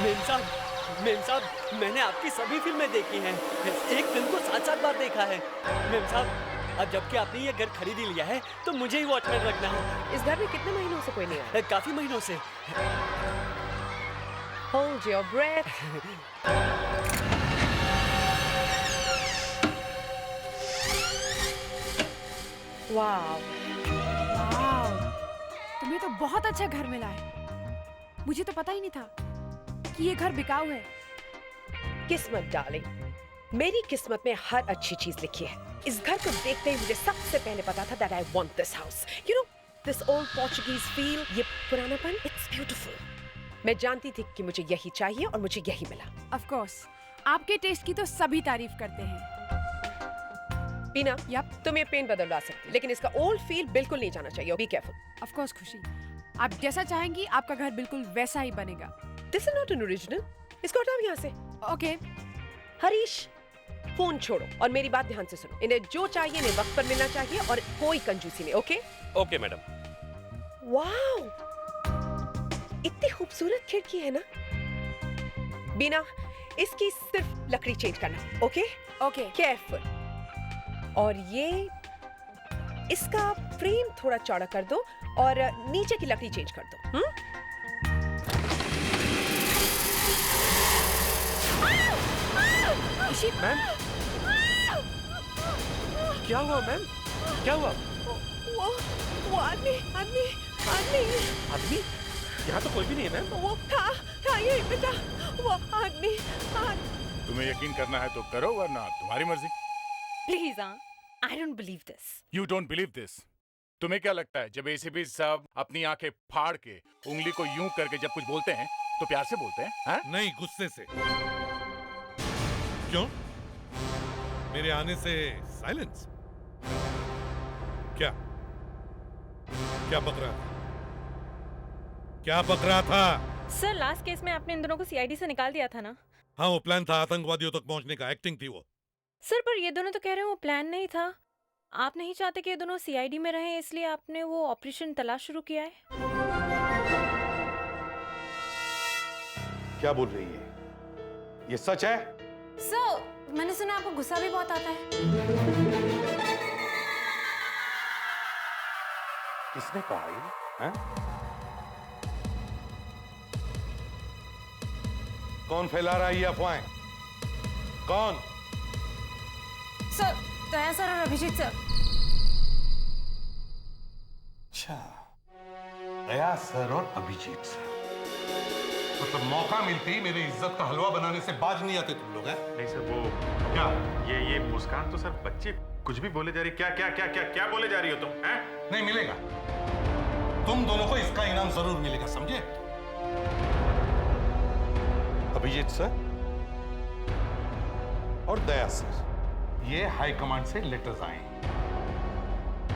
Ma'am साहब, मैंने आपकी सभी फिल्में देखी हैं। एक फिल्म को 7-7 बार देखा है। मेम साहब, अब जबकि आपने ये घर खरीद ही लिया है, तो मुझे ही वॉचमैन रखना है। इस घर में कितने महीनों से कोई नहीं आया? काफी महीनों से। Hold your breath. Wow. वाव, तुम्हें तो बहुत अच्छा घर मिला है। मुझे तो पता ही नहीं था कि ये घर बिकाऊ है। किस्मत डार्लिंग, मेरी किस्मत में हर अच्छी चीज लिखी है। इस घर को देखते ही मुझे सबसे पहले पता था that I want this house. You know, this old Portuguese feel, ये पुरानापन, it's beautiful. मैं जानती थी कि मुझे यही चाहिए और मुझे यही मिला। Of course, आपके टेस्ट की तो सभी तारीफ करते हैं। बीना, Yup. तुम ये पेन बदलवा सकती, लेकिन इसका ओल्ड फील बिल्कुल नहीं जाना चाहिए। Be careful. Of course खुशी, आप जैसा चाहेंगी आपका घर बिल्कुल वैसा ही बनेगा। This is not an original. इसको हटाओ यहाँ से। ओके, हरीश, फोन छोड़ो और मेरी बात ध्यान से सुनो। इन्हें जो चाहिए इन्हें वक्त पर मिलना चाहिए और कोई कंजूसी नहीं, ओके? Okay madam. वाओ, इतनी खूबसूरत खिड़की है ना। बीना, इसकी सिर्फ लकड़ी चेंज करना, ओके? ओके। केयरफुल। और ये इसका फ्रेम थोड़ा चौड़ा कर दो और नीचे की लकड़ी चेंज कर दो। खुशी मैम, क्या हुआ मैम? क्या हुआ? वो आदमी आदमी आदमी आदमी? यहाँ तो कोई भी नहीं है मैम। वो था ये बेटा, वो आदमी। तुम्हें यकीन करना है तो करो, वरना तुम्हारी मर्जी। Please I don't believe this. You don't believe this? तुम्हें क्या लगता है जब एसीपी साहब अपनी आंखें फाड़ के उंगली को यूं करके जब कुछ बोलते हैं तो प्यार से बोलते हैं? हाँ? नहीं, गुस्से से। क्यों? मेरे आने से साइलेंस? क्या क्या बक रहा था? क्या बक रहा था? सर, लास्ट केस में आपने इन दोनों को सीआईडी से निकाल दिया था ना? हाँ, वो प्लान था, आतंकवादियों तक पहुंचने का। एक्टिंग थी वो। सर, पर ये दोनों तो कह रहे हैं वो प्लान नहीं था। आप नहीं चाहते कि ये दोनों सीआईडी में रहें, इसलिए आपने वो ऑपरेशन तलाश शुरू किया है। क्या बोल रही है? ये सच है? सर, मैंने सुना आपको गुस्सा भी बहुत आता है। किसने कहा ये? हैं? कौन फैला रहा है ये अफवाहें? कौन? सर, दया सर और अभिजीत सर। अच्छा, दया सर और अभिजीत सर। मतलब मौका मिलते ही मेरी इज्जत का हलवा बनाने से बाज नहीं आते तुम लोग, हैं? नहीं सर, वो क्या? ये मुस्कान तो सर बच्चे कुछ भी बोले जा रही। क्या क्या क्या क्या क्या बोले जा रही हो तुम? हैं? नहीं मिलेगा। तुम दोनों को इसका इनाम जरूर मिलेगा, समझे? अभिजीत सर और दया सर, ये हाई कमांड से लेटर्स आए हैं।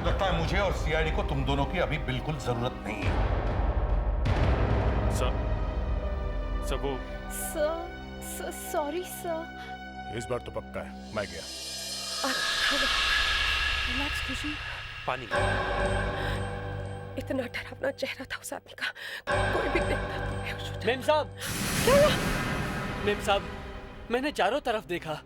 लगता है मुझे और सीआईडी को तुम दोनों की अभी बिल्कुल जरूरत नहीं है। सर वो सर, सॉरी सर। इस बार तो पक्का है, मैं गया। रिलैक्स खुशी। पानी। इतना डरावना चेहरा था उस आदमी का, कोई भी देखता तो बेहोश हो जाता। मेम साहब, क्या हुआ? मेम साहब, मैंने चारों तरफ देखा,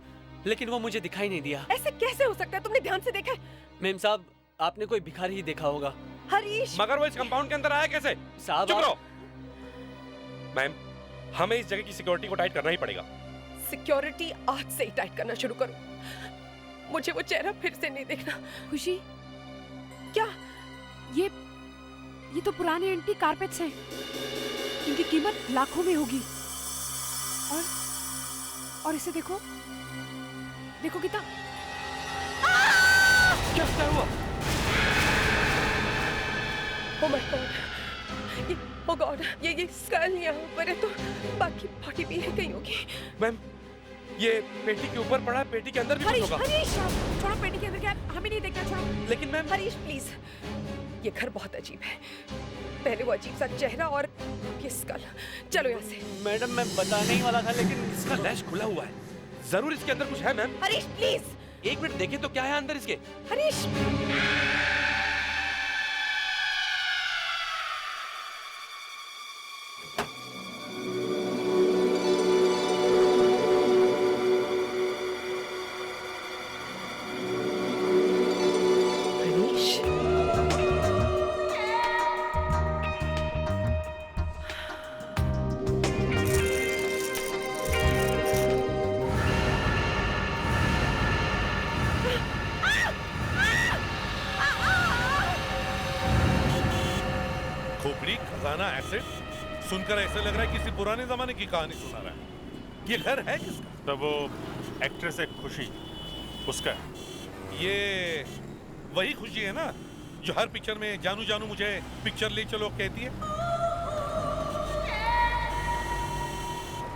लेकिन वो मुझे दिखाई नहीं दिया। ऐसे कैसे हो सकता है? तुमने ध्यान से देखा है? मेम साहब, आपने कोई भिखारी ही देखा होगा। हरीश, मगर वो इस कंपाउंड के अंदर आया कैसे? साहब चुप रहो। मैम, हमें इस जगह की सिक्योरिटी को टाइट करना ही पड़ेगा। सिक्योरिटी आज से ही टाइट करना शुरू करो। मुझे वो चेहरा फिर से नहीं देखना। खुशी, क्या? ये तो पुराने एंटीक कारपेट्स हैं। इनकी कीमत लाखों में होगी। और इसे देखो, देखो कितना। क्या हुआ? Oh my God! Oh God! ये स्कल यहाँ ऊपर है तो बाकी बॉडी भी है कहीं होगी। मैम, ये पेटी के ऊपर पड़ा है, पेटी के अंदर भी कुछ होगा। हरीश, छोड़ो पेटी के अंदर क्या है, हमें नहीं देखना, छोड़ो। लेकिन मैम, हरीश प्लीज, ये घर बहुत अजीब है। पहले वो अजीब सा चेहरा और ये स्कल। चलो यहाँ से। मैडम, मैं बताने ही वाला था, लेकिन इसका लैश खुला हुआ है। जरूर इसके अंदर कुछ है मैम। हरीश प्लीज। एक मिनट देखें तो क्या है अंदर इसके। हरीश, एसिड सुनकर ऐसे लग रहा है किसी पुराने जमाने की कहानी सुना रहा है। ये घर है किसका? तब वो एक्ट्रेस है खुशी, उसका है। ये वही खुशी है ना जो हर पिक्चर में जानू जानू मुझे पिक्चर ले चलो कहती है।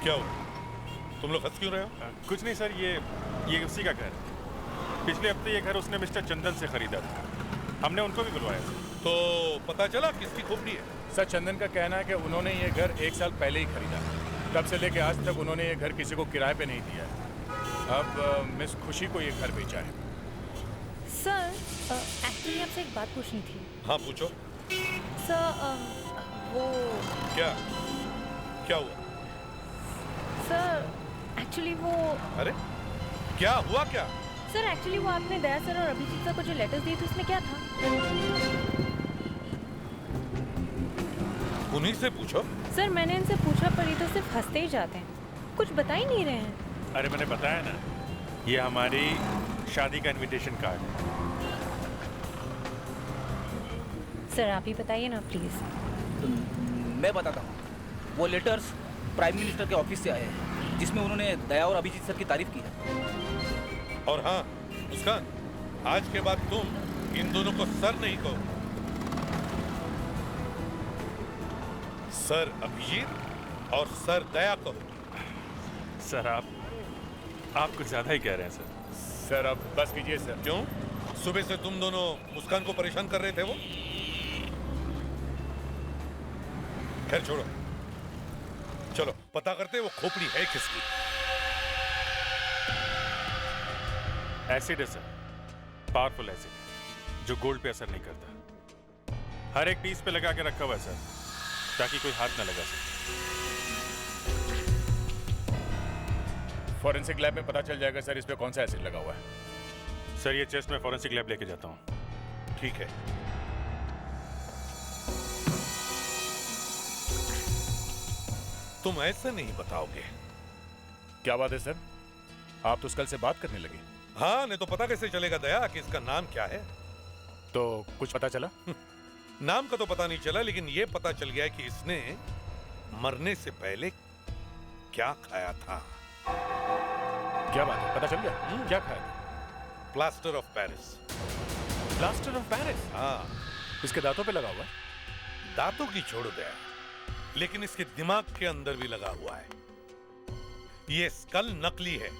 क्या हो, तुम लोग हंस क्यों रहे हो? कुछ नहीं सर, ये उसी का घर है। पिछले हफ्ते ये घर उसने मिस्टर चंदन से खरीदा था, हमने उनको भी बुलवाया था। तो पता चला किसकी खोपड़ी है? सर चंदन का कहना है कि उन्होंने ये घर 1 साल पहले ही खरीदा। तब से लेके आज तक उन्होंने ये घर किसी को किराए पे नहीं दिया है। अब मिस खुशी को ये घर बेचा है। सर एक्चुअली आपसे एक बात पूछनी थी। हाँ पूछो। सर वो क्या हुआ? सर एक्चुअली वो अरे क्या हुआ क्या? सर एक्चुअली वो आपने दया सर और अभिजीत सर को जो लेटर्स दिए थे उसमें क्या था? उन्हीं से पूछो। सर मैंने इनसे पूछा पर ये तो सिर्फ हंसते ही जाते हैं, कुछ बता ही नहीं रहे हैं। अरे मैंने बताया ना, ये हमारी शादी का इनविटेशन कार्ड है। सर आप ही बताइए ना प्लीज। मैं बताता हूँ। वो लेटर्स प्राइम मिनिस्टर के ऑफिस से आए हैं जिसमें उन्होंने दया और अभिजीत सर की तारीफ की है। और हाँ मुस्कान, आज के बाद तुम इन दोनों को सर नहीं कहो, सर अभिजीत और सर दया कहो। सर आप कुछ ज्यादा ही कह रहे हैं सर। सर अब बस कीजिए सर। क्यों? सुबह से तुम दोनों मुस्कान को परेशान कर रहे थे वो। खैर छोड़ो, चलो पता करते वो खोपड़ी है किसकी। एसिड है सर, पावरफुल एसिड जो गोल्ड पे असर नहीं करता। हर एक पीस पे लगा के रखा हुआ है सर, ताकि कोई हाथ ना लगा सके। फॉरेंसिक लैब में पता चल जाएगा सर इस पे कौन सा एसिड लगा हुआ है। सर ये चेस्ट में फॉरेंसिक लैब लेके जाता हूँ। ठीक है। तुम ऐसे नहीं बताओगे। क्या बात है सर, आप तो कल से बात करने लगे। हाँ, नहीं तो पता कैसे चलेगा दया कि इसका नाम क्या है? तो कुछ पता चला? नाम का तो पता नहीं चला, लेकिन ये पता चल गया कि इसने मरने से पहले क्या खाया था। क्या बात है, पता चल गया? क्या खाया था? Plaster of Paris. Plaster of Paris? हाँ। इसके दांतों पे लगा हुआ है? दांतों की छोड़ दया, लेकिन इसके दिमाग के अंदर भी लगा हुआ है। ये स्कल नकली है।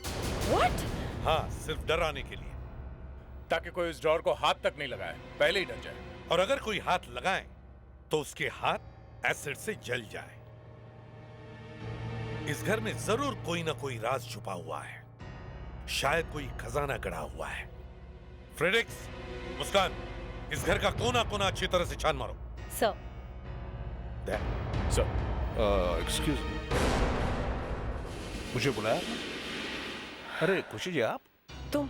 What? हाँ, सिर्फ डराने के लिए, ताकि कोई इस ड्रॉर को हाथ तक नहीं लगाए, पहले ही डर जाए। और अगर कोई हाथ लगाए तो उसके हाथ एसिड से जल जाए। इस घर में जरूर कोई ना कोई राज छुपा हुआ है, शायद कोई खजाना गड़ा हुआ है। फ्रेडरिक्स, मुस्कान, इस घर का कोना कोना अच्छी तरह से छान मारो। सर। सर। एक्सक्यूज मी, मुझे बुलाया? अरे खुशी जी आप? तुम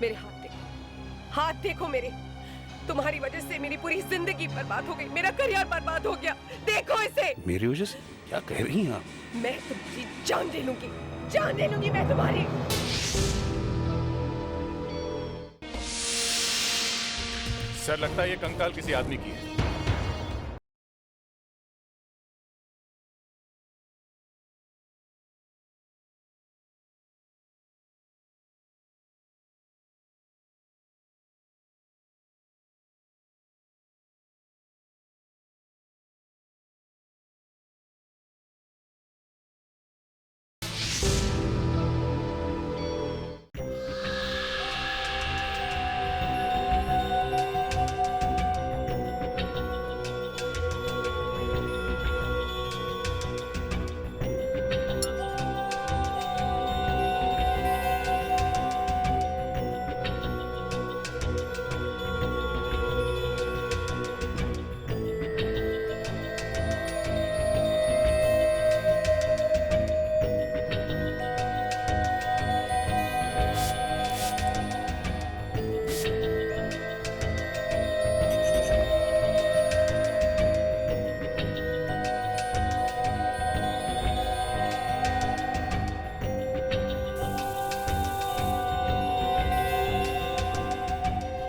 मेरे हाथ देखो मेरे। तुम्हारी वजह से मेरी पूरी जिंदगी बर्बाद हो गई, मेरा करियर बर्बाद हो गया। देखो इसे। मेरी वजह से? क्या कह रही हैं आप? मैं तुम्हारी जान ले लूंगी मैं तुम्हारी। सर लगता है ये कंकाल किसी आदमी की है।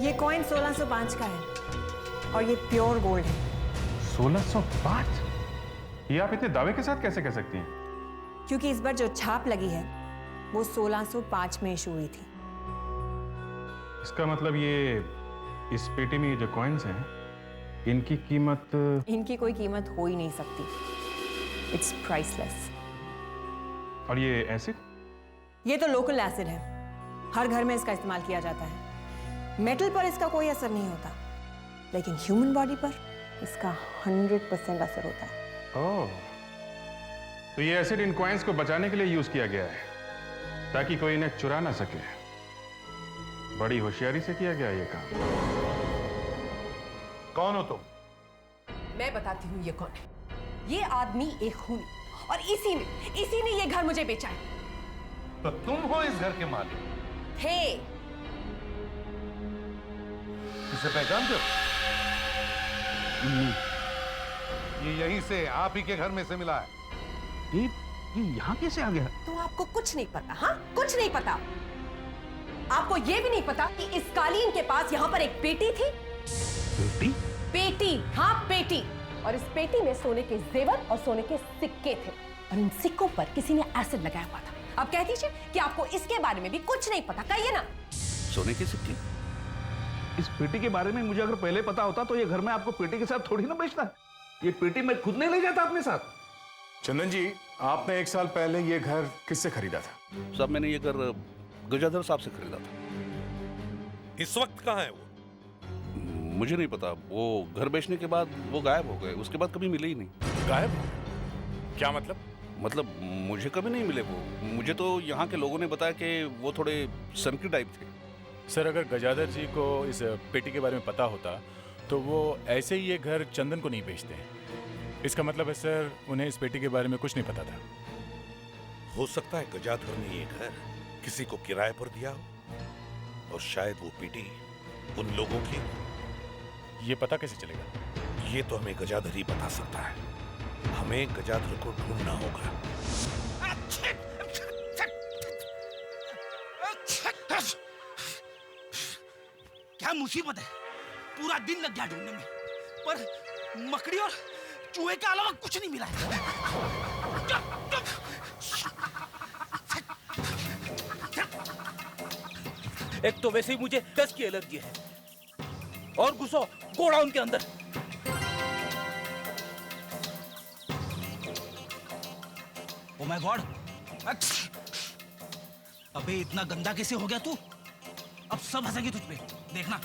ये कॉइन 1605 का है और ये प्योर गोल्ड है। 1605? ये आप इतने दावे के साथ कैसे कह सकती हैं? क्योंकि इस बार जो छाप लगी है वो 1605 में इशू हुई थी। इसका मतलब ये इस पेटी में ये जो कॉइन्स हैं, इनकी कीमत? इनकी कोई कीमत हो ही नहीं सकती। It's priceless. और ये एसिड? ये तो लोकल एसिड है, हर घर में इसका इस्तेमाल किया जाता है। मेटल पर इसका कोई असर नहीं होता, लेकिन ह्यूमन बॉडी पर इसका 100% असर होता है। ओह, तो ये एसिड इन कॉइन्स को बचाने के लिए यूज किया गया है, ताकि कोई इन्हें चुरा ना सके। बड़ी होशियारी से किया गया ये काम। कौन हो तुम? मैं बताती हूँ ये कौन है। ये आदमी एक खूनी, और इसी ने ये घर मुझे बेचा है। तो तुम हो इस घर के मालिक? थे। इसे पहचानते हो? ये यहीं से आप ही के घर में से मिला है। ये यहाँ कैसे आ गया? तो आपको कुछ नहीं पता? हाँ, कुछ नहीं पता। आपको ये भी नहीं पता कि इस कालीन के पास यहाँ पर एक पेटी थी। पेटी? पेटी, हाँ पेटी। और इस पेटी में सोने के जेवर और सोने के सिक्के थे, और इन सिक्कों पर किसी ने एसिड लगाया हुआ था। अब कह दीजिए कि आपको इसके बारे में भी कुछ नहीं पता, कहिए ना। सोने के सिक्के? इस पेटी के बारे में मुझे अगर पहले पता होता तो ये घर में आपको पेटी के साथ थोड़ी ना बेचता। ये पेटी मैं खुद नहीं ले जाता अपने साथ। चंदन जी, आपने 1 साल पहले ये घर किससे खरीदा था? साहब, मैंने ये घर गजाधर साहब से खरीदा था। इस वक्त कहाँ है वो? मुझे नहीं पता। वो घर बेचने के बाद वो गायब हो गए, उसके बाद कभी मिले ही नहीं। गायब? क्या मतलब? मतलब मुझे कभी नहीं मिले वो। मुझे तो यहाँ के लोगों ने बताया कि वो थोड़े सनकी टाइप थे। सर, अगर गजाधर जी को इस पेटी के बारे में पता होता तो वो ऐसे ही ये घर चंदन को नहीं बेचते हैं। इसका मतलब है सर, उन्हें इस पेटी के बारे में कुछ नहीं पता था। हो सकता है गजाधर ने ये घर किसी को किराए पर दिया हो, और शायद वो पेटी उन लोगों की। ये पता कैसे चलेगा? ये तो हमें गजाधर ही बता सकता है। हमें गजाधर को ढूंढना होगा। क्या मुसीबत है? पूरा दिन लग गया ढूंढने में, पर मकड़ी और चूहे के अलावा कुछ नहीं मिला है। एक तो वैसे ही मुझे डस्ट की एलर्जी है, और घुसो गोडाउन के अंदर। Oh my God! अबे इतना गंदा कैसे हो गया तू? अब सब हंसेंगे तुझ पे, देखना।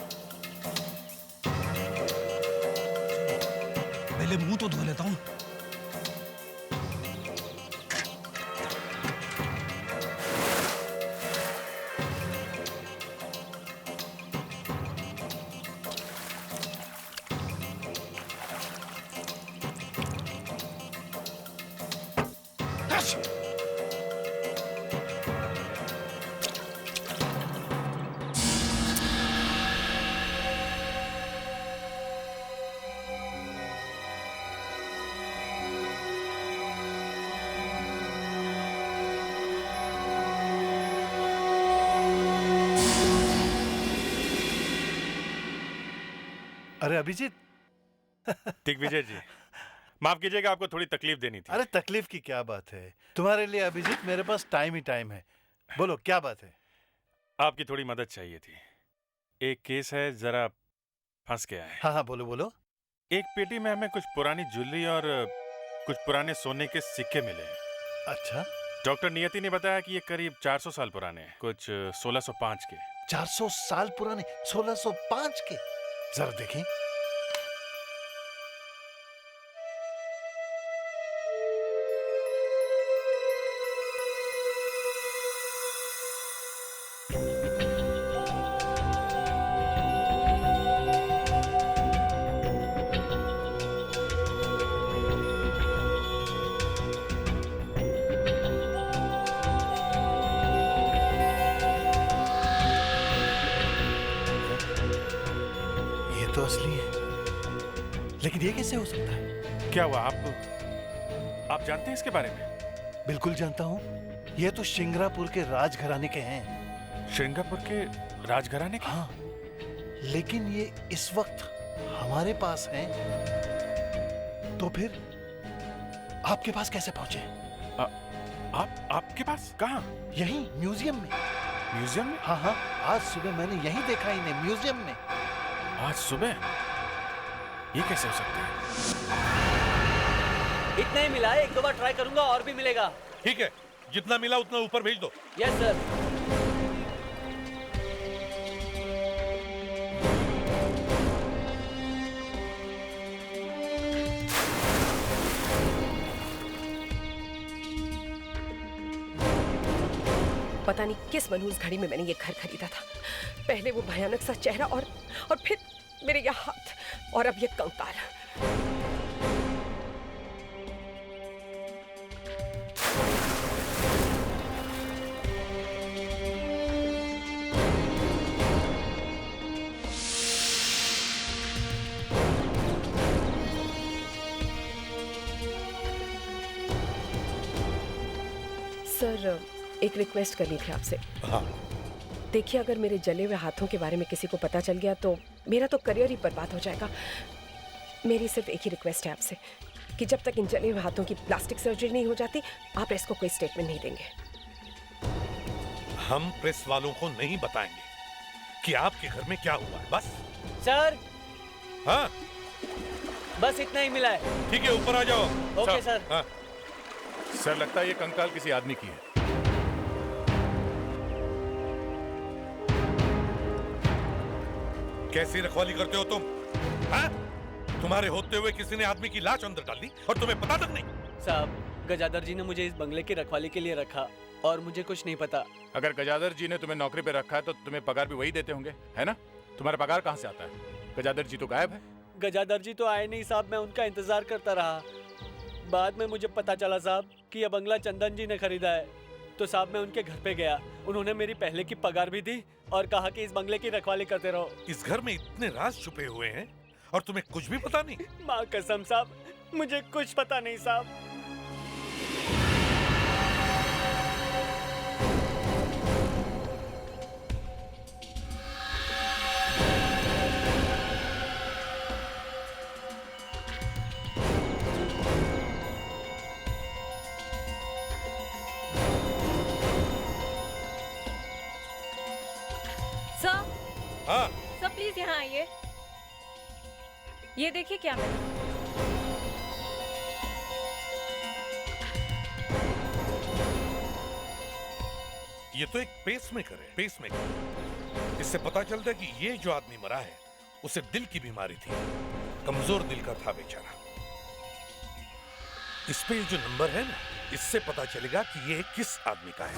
पहले मुंह तो धो लेता हूं। अरे अभिजीत। दिग्विजय जी, माफ कीजिएगा, आपको थोड़ी तकलीफ देनी थी। अरे तकलीफ की क्या बात है, तुम्हारे लिए अभिजीत मेरे पास टाइम ही टाइम है। बोलो क्या बात है? आपकी थोड़ी मदद चाहिए थी। एक केस है, जरा फंस गया है। हाँ हाँ, बोलो बोलो। एक पेटी में हमें कुछ पुरानी ज्वेलरी और कुछ पुराने सोने के सिक्के मिले। अच्छा। डॉक्टर नियति ने बताया कि ये करीब 400 साल पुराने हैं, कुछ 1605 के। 400 साल पुराने? 1605 के? जरा देखें। तो असली है, लेकिन ये कैसे हो सकता है? क्या हुआ? आप जानते हैं इसके बारे में? बिल्कुल जानता हूँ। ये तो श्रृंगारपुर के राजघराने के हैं। श्रृंगारपुर के राजघराने के? हाँ, लेकिन ये इस वक्त हमारे पास हैं। तो फिर आपके पास कैसे पहुंचे? आपके पास कहाँ? यहीं म्यूजियम में। म्यूजियम में? हाँ हाँ, आज सुबह मैंने यहीं देखा इन्हें, म्यूजियम में। आज सुबह? ये कैसे हो सकता है? इतना ही मिला है, एक दो बार ट्राई करूंगा और भी मिलेगा। ठीक है, जितना मिला उतना ऊपर भेज दो। Yes sir. पता नहीं किस मनहूस घड़ी में मैंने ये घर खरीदा था। पहले वो भयानक सा चेहरा और फिर मेरे ये हाथ और अब ये कंकाल। सर, एक रिक्वेस्ट करनी थी आपसे। हाँ। देखिए, अगर मेरे जले हुए हाथों के बारे में किसी को पता चल गया तो मेरा तो करियर ही बर्बाद हो जाएगा। मेरी सिर्फ एक ही रिक्वेस्ट है आपसे कि जब तक इन जले हुए हाथों की प्लास्टिक सर्जरी नहीं हो जाती, आप प्रेस को कोई स्टेटमेंट नहीं देंगे। हम प्रेस वालों को नहीं बताएंगे कि आपके घर में क्या हुआ है, बस। सर। हाँ, बस इतना ही मिला है। ठीक है, ऊपर आ जाओ। Okay sir. हाँ। सर, लगता है ये कंकाल किसी आदमी की है। कैसी रखवाली करते हो तुम? हाँ? तुम्हारे होते हुए किसी ने आदमी की लाश अंदर डाल दी और तुम्हें पता तक नहीं? साहब, गजादर जी ने मुझे इस बंगले की रखवाली के लिए रखा और मुझे कुछ नहीं पता। अगर गजादर जी ने तुम्हें नौकरी पे रखा है तो तुम्हें पगार भी वही देते होंगे, है ना? तुम्हारा पगार कहाँ से आता है? गजादर जी तो गायब है। गजादर जी तो आए नहीं साहब, मैं उनका इंतजार करता रहा। बाद में मुझे पता चला साहब कि यह बंगला चंदन जी ने खरीदा है। तो साहब मैं उनके घर पे गया, उन्होंने मेरी पहले की पगार भी दी और कहा कि इस बंगले की रखवाली करते रहो। इस घर में इतने राज छुपे हुए हैं और तुम्हें कुछ भी पता नहीं? माँ कसम साहब, मुझे कुछ पता नहीं साहब। हाँ। सर प्लीज यहाँ आइए। ये देखिए क्या मिला। ये तो एक पेसमेकर है, पेसमेकर। इससे पता चलता है कि ये जो आदमी मरा है उसे दिल की बीमारी थी, कमजोर दिल का था बेचारा। इस पे जो नंबर है ना, इससे पता चलेगा कि ये किस आदमी का है।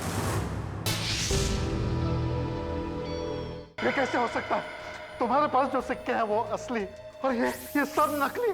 ये कैसे हो सकता है? तुम्हारे पास जो सिक्के हैं वो असली और ये सब नकली।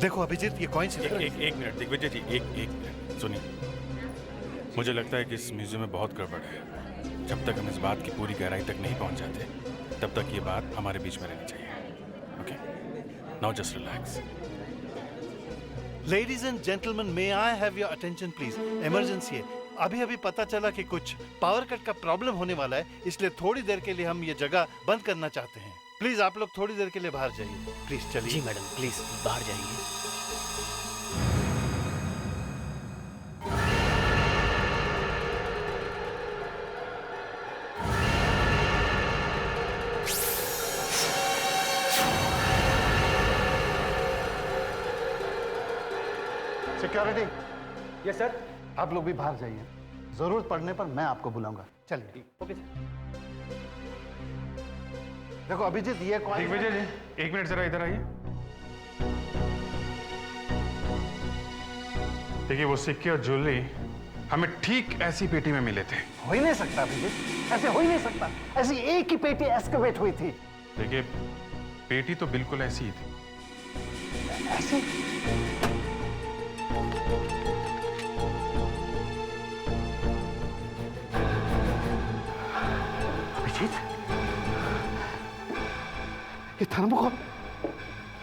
देखो अभिजीत, ये कॉइन एक मिनट दिग्विजय जी, एक मिनट सुनिए। मुझे लगता है कि इस म्यूजियम में बहुत गड़बड़ है। जब तक हम इस बात की पूरी गहराई तक नहीं पहुंच जाते, तब तक ये बात हमारे बीच में रहनी चाहिए। Okay, now just relax. Ladies and gentleman, may I have your attention please? Emergency है। अभी पता चला कि कुछ पावर कट का प्रॉब्लम होने वाला है, इसलिए थोड़ी देर के लिए हम ये जगह बंद करना चाहते हैं। प्लीज आप लोग थोड़ी देर के लिए बाहर जाइए। प्लीज चलिए। जी मैडम, प्लीज बाहर जाइए। सिक्योरिटी। Yes sir. आप लोग भी बाहर जाइए, जरूरत पड़ने पर मैं आपको बुलाऊंगा। चलिए। Okay sir. देखो अभिजीत, ये कौन? दिग्विजय जी, एक मिनट जरा इधर आइए। देखिए, वो सिक्के और ज्वेलरी हमें ठीक ऐसी पेटी में मिले थे। हो ही नहीं सकता अभिजीत, ऐसे हो ही नहीं सकता। ऐसी एक ही पेटी एक्सकवेट हुई थी। देखिए, पेटी तो बिल्कुल ऐसी ही थी। ऐसी? अभिजीत, ये थर्मोकोल,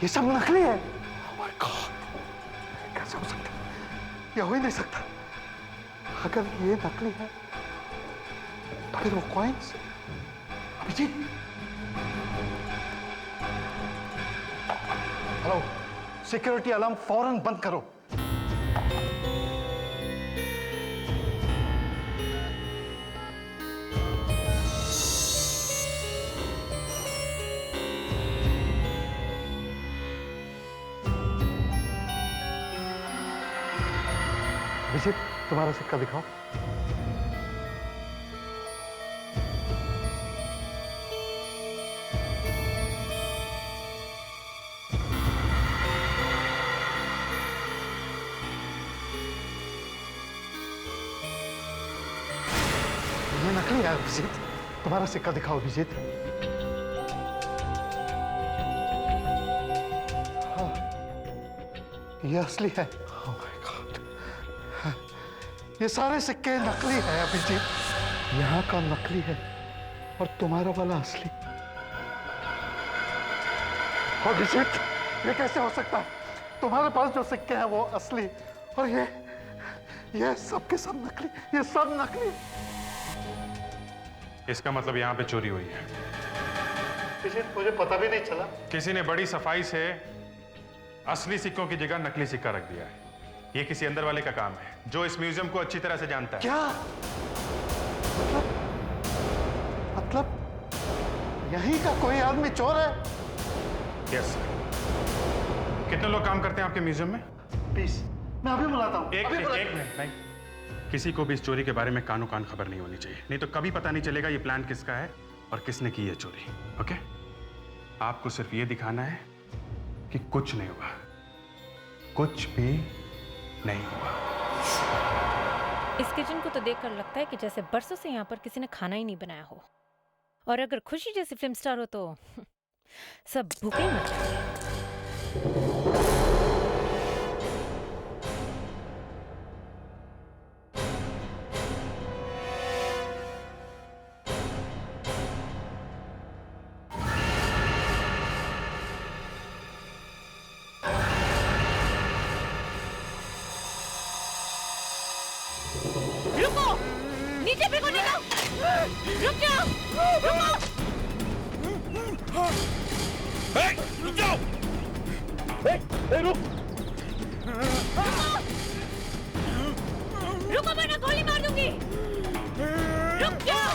ये सब नकली है। Oh my God, कैसे हो सकता है? ये हो ही नहीं सकता। अगर ये नकली है तो फिर वो coins. Abhijit, hello, security alarm फौरन बंद करो। अभिजीत, तुम्हारा सिक्का दिखाओ। ये नकली है अभिजीत, तुम्हारा सिक्का दिखाओ अभिजीत। हाँ, ये असली है। Oh my God, ये सारे सिक्के नकली है अभिजीत। यहाँ का नकली है और तुम्हारा वाला असली। अभिजीत, ये कैसे हो सकता है? तुम्हारे पास जो सिक्के हैं वो असली और ये सब के सब नकली। ये सब नकली। इसका मतलब यहाँ पे चोरी हुई है। अभिजीत, मुझे पता भी नहीं चला। किसी ने बड़ी सफाई से असली सिक्कों की जगह नकली सिक्का रख दिया है। ये किसी अंदर वाले का काम है जो इस म्यूजियम को अच्छी तरह से जानता है। क्या मतलब यहीं का कोई आदमी चोर है? Yes sir. कितने लोग काम करते हैं आपके म्यूजियम में? 20। मैं अभी बुलाता हूँ। एक मिनट नहीं, किसी को भी इस चोरी के बारे में कानो कान खबर नहीं होनी चाहिए, नहीं तो कभी पता नहीं चलेगा ये प्लान किसका है और किसने की ये चोरी। ओके, आपको सिर्फ ये दिखाना है कि कुछ नहीं हुआ, कुछ भी नहीं हुआ। इस किचन को तो देखकर लगता है कि जैसे बरसों से यहाँ पर किसी ने खाना ही नहीं बनाया हो। और अगर खुशी जैसी फिल्म स्टार हो तो सब भूखे ही मर जाएंगे। नीचे फेंको, निकाल! रुक जाओ! रुको! रुक जाओ! रुक! रुको वरना गोली मार दूंगी! रुक जाओ!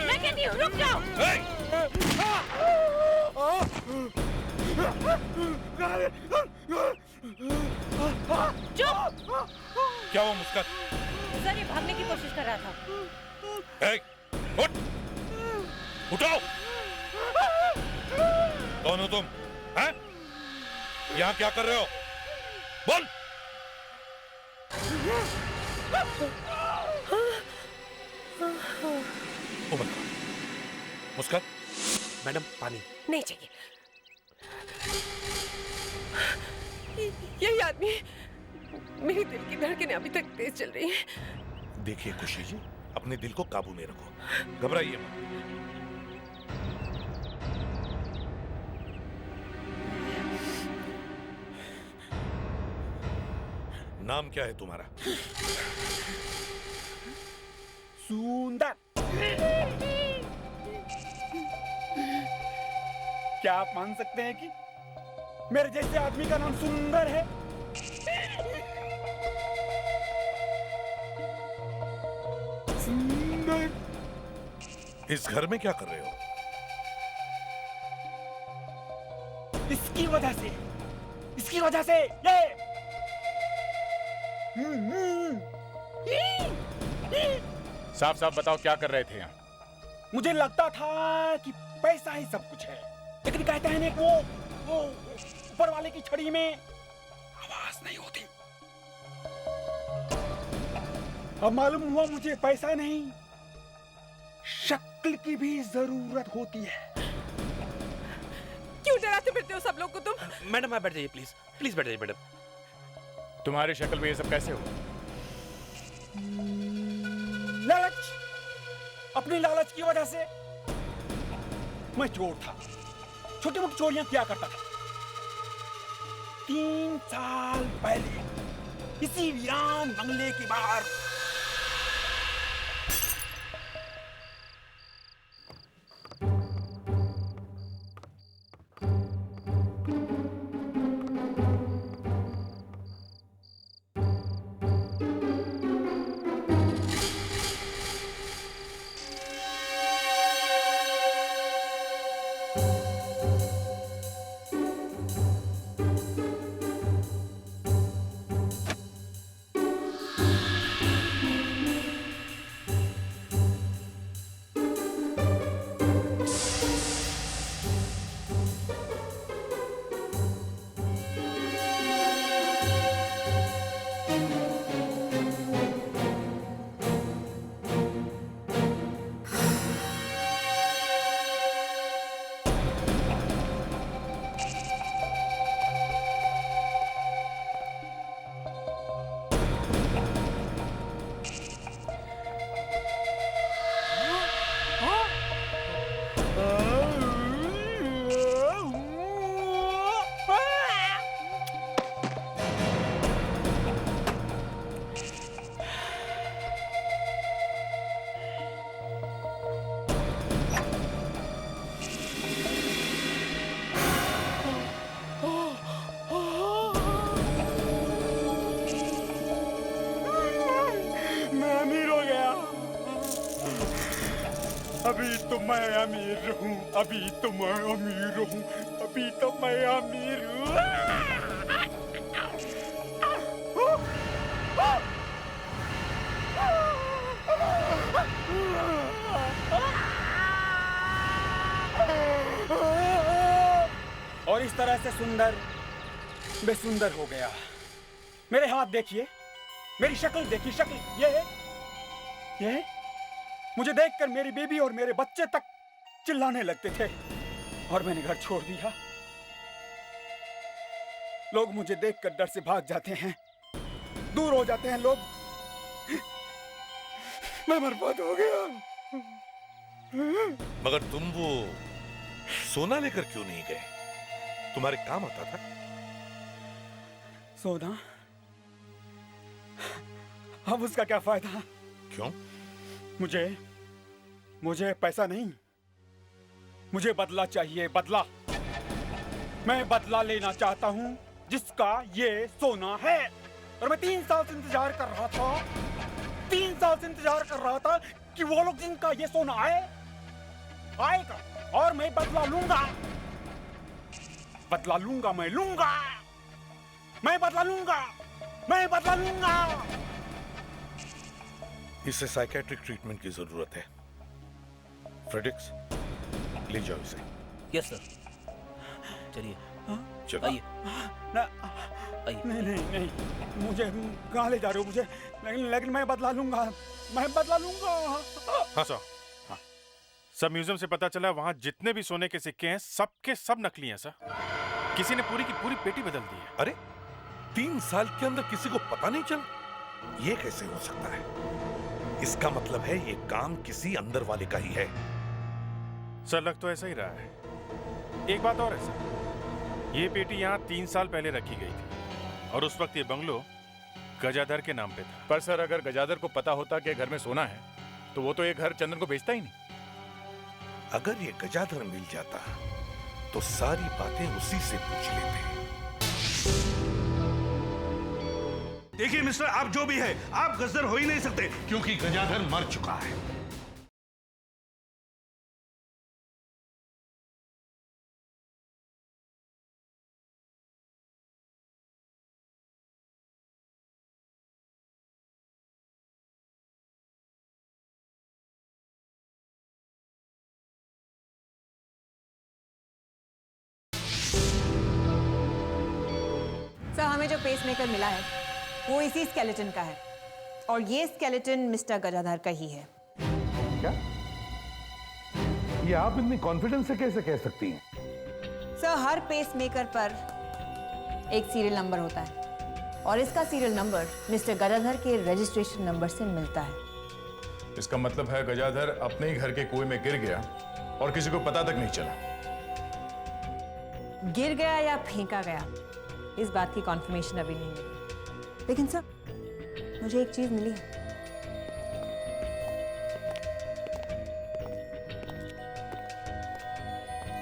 मैं कहती हूँ रुक जाओ! चुप! क्या हुआ मुस्कान? सर, ये भागने की कोशिश कर रहा था। उठ! उठाओ! कौन हो तुम? हैं? यहाँ क्या कर रहे हो? बोल! मुस्कान, मैडम पानी नहीं चाहिए। यही आदमी, मेरे दिल की धड़कनें अभी तक तेज चल रही हैं। देखिए खुशी जी, अपने दिल को काबू में रखो, घबराइए मत। नाम क्या है तुम्हारा? सुंदर। क्या आप मान सकते हैं कि मेरे जैसे आदमी का नाम सुंदर है? सुंदर। इस घर में क्या कर रहे हो? इसकी वजह से ये साफ साफ बताओ क्या कर रहे थे यहाँ? मुझे लगता था कि पैसा ही सब कुछ है, लेकिन कहते हैं ना वो ऊपर वाले की छड़ी में आवाज नहीं होती। अब मालूम हुआ मुझे पैसा नहीं, शक्ल की भी जरूरत होती है। क्यों डराते फिरते हो सब लोग को तुम? मैडम आप बैठ जाइए प्लीज, प्लीज बैठ जाइए मैडम। तुम्हारी शक्ल पे ये सब कैसे हुआ? लालच, अपनी लालच की वजह से। मैं चोर था, छोटी मोटी चोरियां किया करता था। 3 साल पहले इसी वीरान बंगले के बाहर अभी तो मैं अमीर हूँ, अभी तो मैं अमीर हूँ, अभी तो मैं अमीर हूँ। और इस तरह से सुंदर बेसुंदर हो गया। मेरे हाथ देखिए, मेरी शक्ल देखिए, शक्ल ये मुझे देखकर मेरी बीबी और मेरे बच्चे तक चिल्लाने लगते थे और मैंने घर छोड़ दिया। लोग मुझे देखकर डर से भाग जाते हैं, दूर हो जाते हैं लोग। मैं बर्बाद हो गया। मगर तुम वो सोना लेकर क्यों नहीं गए? तुम्हारे काम आता था। सोना? अब उसका क्या फायदा? क्यों? मुझे पैसा नहीं, मुझे बदला चाहिए, बदला। मैं बदला लेना चाहता हूँ जिसका ये सोना है। और मैं 3 साल से इंतजार कर रहा था, 3 साल से इंतजार कर रहा था कि वो लोग जिनका ये सोना आएगा और मैं बदला लूंगा। बदला लूंगा, मैं लूंगा, मैं बदला लूंगा, मैं बदला लूंगा। इसे साइकेट्रिक ट्रीटमेंट की जरूरत है। फ्रेडरिक्स, ले जाओ इसे। Yes sir. चलिए, चलो। आइए। नहीं, मुझे कहाँ ले जा रहे हो मुझे? लेकिन मैं बदला लूंगा, मैं बदला लूंगा। हाँ सर, हाँ। सब म्यूजियम से पता चला वहाँ जितने भी सोने के सिक्के हैं सब के सब नकली हैं सर। किसी ने पूरी की पूरी पेटी बदल दी है। अरे 3 साल के अंदर किसी को पता नहीं चला? ये कैसे हो सकता है? इसका मतलब है ये काम किसी अंदर वाले का ही है। सर लग तो ऐसा ही रहा है। एक बात और है सर, ये पेटी यहाँ 3 साल पहले रखी गई थी और उस वक्त ये बंगलो गजाधर के नाम पे था। पर सर अगर गजाधर को पता होता कि घर में सोना है तो वो तो ये घर चंदन को बेचता ही नहीं। अगर ये गजाधर मिल जाता तो सारी बातें उसी से पूछ लेते। देखिए मिस्टर, आप जो भी है, आप गजदर हो ही नहीं सकते क्योंकि गजाधर मर चुका है। सर, हमें जो पेसमेकर मिला है वो इसी स्केलेटन का है और ये स्केलेटन मिस्टर गजाधर का ही है। क्या? ये आप इतनी कॉन्फिडेंस से कैसे कह सकती हैं? सर, हर पेसमेकर पर एक सीरियल नंबर होता है और इसका सीरियल नंबर मिस्टर गजाधर के रजिस्ट्रेशन नंबर से मिलता है। इसका मतलब है गजाधर अपने ही घर के कुएं में गिर गया और किसी को पता तक नहीं चला। गिर गया या फेंका गया, इस बात की कॉन्फर्मेशन अभी नहीं मिली, लेकिन सर मुझे एक चीज मिली है।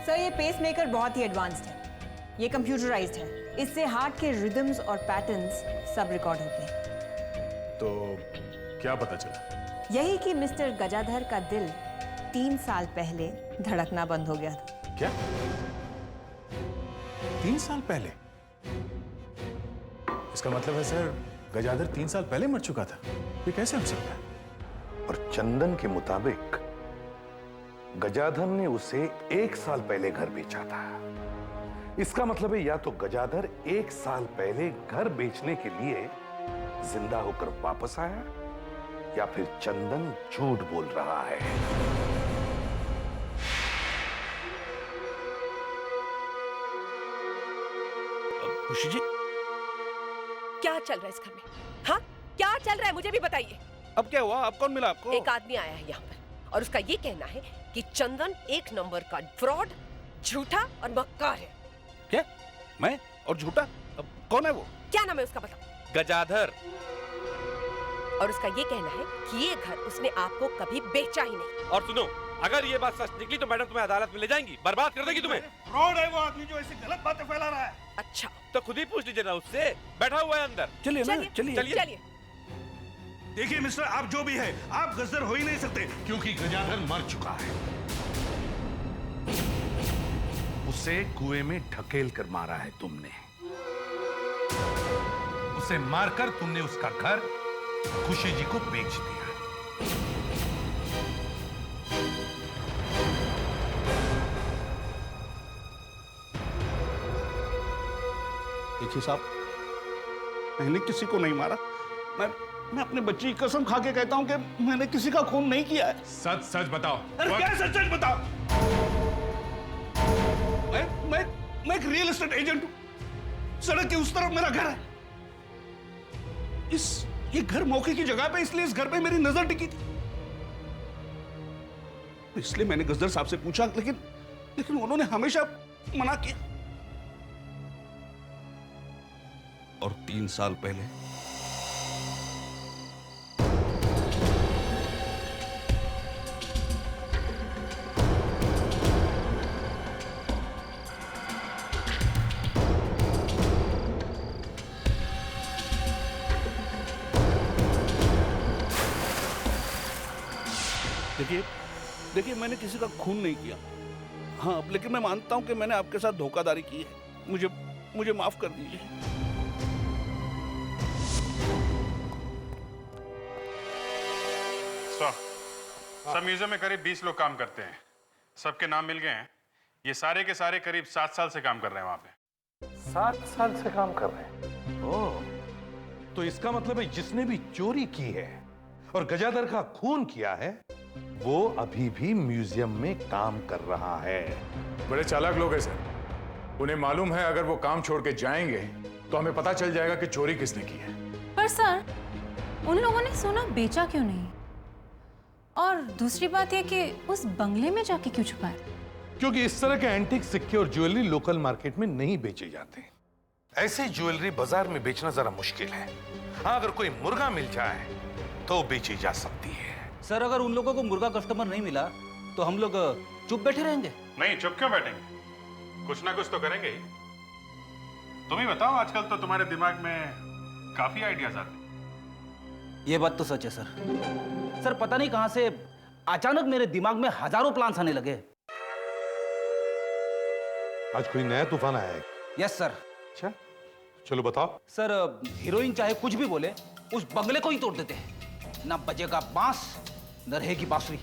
सर ये पेसमेकर बहुत ही एडवांस्ड है, ये कंप्यूटराइज्ड है, इससे हार्ट के रिदम्स और पैटर्न्स सब रिकॉर्ड होते हैं। तो क्या पता चला? यही कि मिस्टर गजाधर का दिल 3 साल पहले धड़कना बंद हो गया था। क्या? 3 साल पहले? इसका मतलब है सर गजाधर 3 साल पहले मर चुका था। ये कैसे हो सकता है? और चंदन के मुताबिक गजाधर ने उसे 1 साल पहले घर बेचा था। इसका मतलब है या तो गजाधर 1 साल पहले घर बेचने के लिए जिंदा होकर वापस आया या फिर चंदन झूठ बोल रहा है। खुशी जी, क्या चल रहा है इस घर में? हाँ, क्या चल रहा है मुझे भी बताइए। अब क्या हुआ? अब कौन मिला आपको? एक आदमी आया है यहाँ पर और उसका ये कहना है कि चंदन 1 नंबर का फ्रॉड, झूठा और मक्कार है। क्या? मैं? और झूठा? अब कौन है वो? क्या नाम है उसका बताओ? गजाधर। और उसका ये कहना है कि ये घर उसने आपको कभी बेचा ही नहीं। और सुनो, अगर ये बात सच निकली तो मैडम तुम्हें अदालत में ले जाएंगी, बर्बाद कर देगी तुम्हें। फ्रॉड है वो आदमी जो ऐसी गलत बातें फैला रहा है। अच्छा, तो खुद ही पूछ लीजिए ना उससे, बैठा हुआ है अंदर। चलिए ना, चलिए। देखिए मिस्टर, आप जो भी है, आप गजर हो ही नहीं सकते क्योंकि गजाधर मर चुका है। उसे कुएं में ढकेल कर मारा है तुमने। उसे मारकर तुमने उसका घर खुशी जी को बेच दिया। देखिए साहब, मैंने किसी को नहीं मारा। मैं अपने बच्ची की कसम खा के कहता हूं कि मैंने किसी का खून नहीं किया है। सच सच बताओ। अरे क्या सच सच बताओ? मैं एक रियल एस्टेट एजेंट हूं। सड़क के उस तरफ मेरा घर है। ये घर मौके की जगह पे, इसलिए इस घर पे मेरी नजर टिकी थी, इसलिए मैंने गजदर साहब से पूछा, लेकिन उन्होंने हमेशा मना किया। और 3 साल पहले देखिए मैंने किसी का खून नहीं किया। हाँ, लेकिन मैं मानता हूं कि मैंने आपके साथ धोखाधड़ी की है। मुझे माफ कर दीजिए। सर, म्यूजियम में करीब 20 लोग काम करते हैं। सबके नाम मिल गए हैं। ये सारे के सारे करीब 7 साल से काम कर रहे हैं वहां पे। 7 साल से काम कर रहे हैं? ओह, तो इसका मतलब है जिसने भी चोरी की है और गजाधर का खून किया है, वो अभी भी म्यूजियम में काम कर रहा है। बड़े चालाक लोग हैं सर। उन्हें मालूम है अगर वो काम छोड़ के जाएंगे तो हमें पता चल जाएगा कि चोरी किसने की है। पर सर, उन लोगों ने सोना बेचा क्यों नहीं? और दूसरी बात यह कि उस बंगले में जाके क्यों छुपाया? क्योंकि इस तरह के एंटीक सिक्के और ज्वेलरी लोकल मार्केट में नहीं बेचे जाते। ऐसी ज्वेलरी बाजार में बेचना जरा मुश्किल है। हाँ, अगर कोई मुर्गा मिल जाए तो बेची जा सकती है। सर, अगर उन लोगों को मुर्गा कस्टमर नहीं मिला तो हम लोग चुप बैठे रहेंगे? नहीं, चुप क्यों बैठेंगे? कुछ ना कुछ तो करेंगे ही। तुम ही बताओ, आजकल तो तुम्हारे दिमाग में काफी आइडियाज आते हैं। ये बात तो सच है सर। सर, पता नहीं कहां से अचानक मेरे दिमाग में हजारों प्लान्स आने लगे। आज कोई नया तूफान आया है? Yes sir. अच्छा, चलो बताओ। सर, हीरोइन चाहे कुछ भी बोले, उस बंगले को ही तोड़ देते हैं। ना बजेगा बांस, न रहेगी बांसुरी।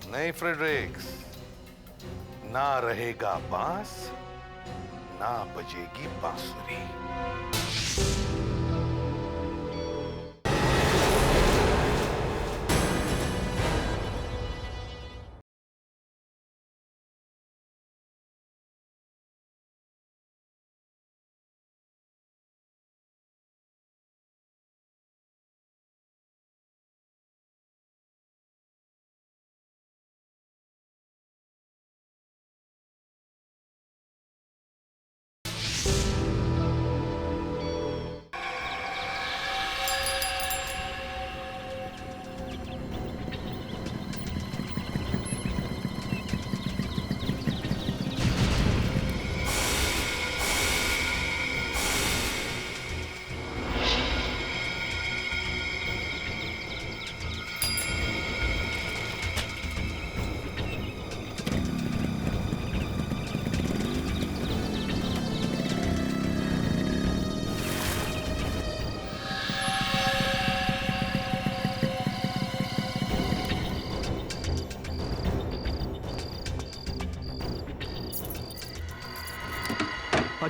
नहीं फ्रेडरिक्स, ना रहेगा बांस, ना बजेगी बांसुरी।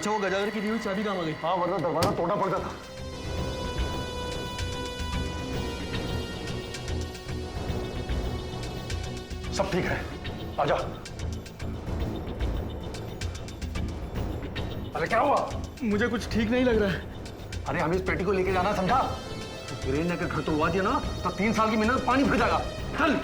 अच्छा वो गजादर की दी हुई चाबी कहाँ आ गई? हाँ वरना दरवाजा तोड़ना पड़ जाता। सब ठीक है, आजा। अरे क्या हुआ? मुझे कुछ ठीक नहीं लग रहा है। अरे हमें इस पेटी को लेके जाना, समझा? वीरेन ने अगर घर तोड़वा दिया ना तो 3 साल की मेहनत पानी फिर जाएगा। चल।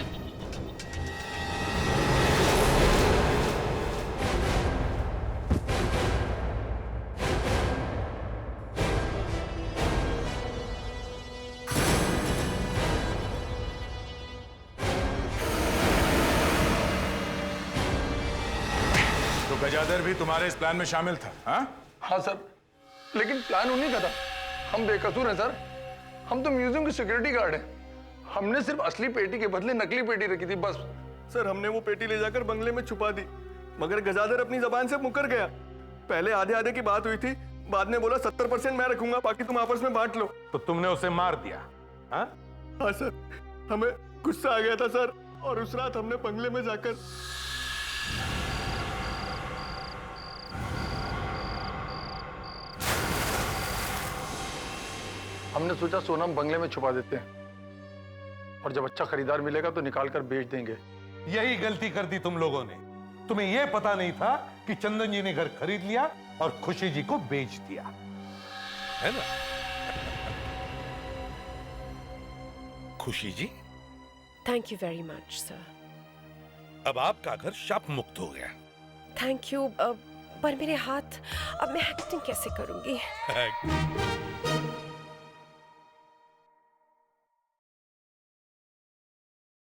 तो गजादर भी तुम्हारे इस प्लान में शामिल था? हाँ सर, लेकिन प्लान उन्हीं का था। हम बेकसूर हैं सर। हम तो म्यूजियम के सिक्योरिटी गार्ड हैं। हमने सिर्फ असली पेटी के बदले नकली पेटी रखी थी, बस। सर हमने वो पेटी ले जाकर बंगले में छुपा दी, मगर गजादर अपनी जबान से मुकर गया। पहले आधे आधे की बात हुई थी, बाद में बोला 70% मैं रखूंगा, बाकी तुम आपस में बांट लो। तो तुमने उसे मार दिया? हाँ सर, हमें गुस्सा आ गया था सर, और उस रात हमने बंगले में जाकर हमने सोचा सोना हम बंगले में छुपा देते हैं, और जब अच्छा खरीदार मिलेगा तो निकाल कर बेच देंगे। यही गलती कर दी तुम लोगों ने। तुम्हें यह पता नहीं था कि चंदन जी ने घर खरीद लिया और खुशी जी को बेच दिया, है ना? Khushi ji, thank you very much sir. अब आपका घर शाप मुक्त हो गया। थैंक यू, पर मेरे हाथ, अब मैं एक्टिंग कैसे करूंगी?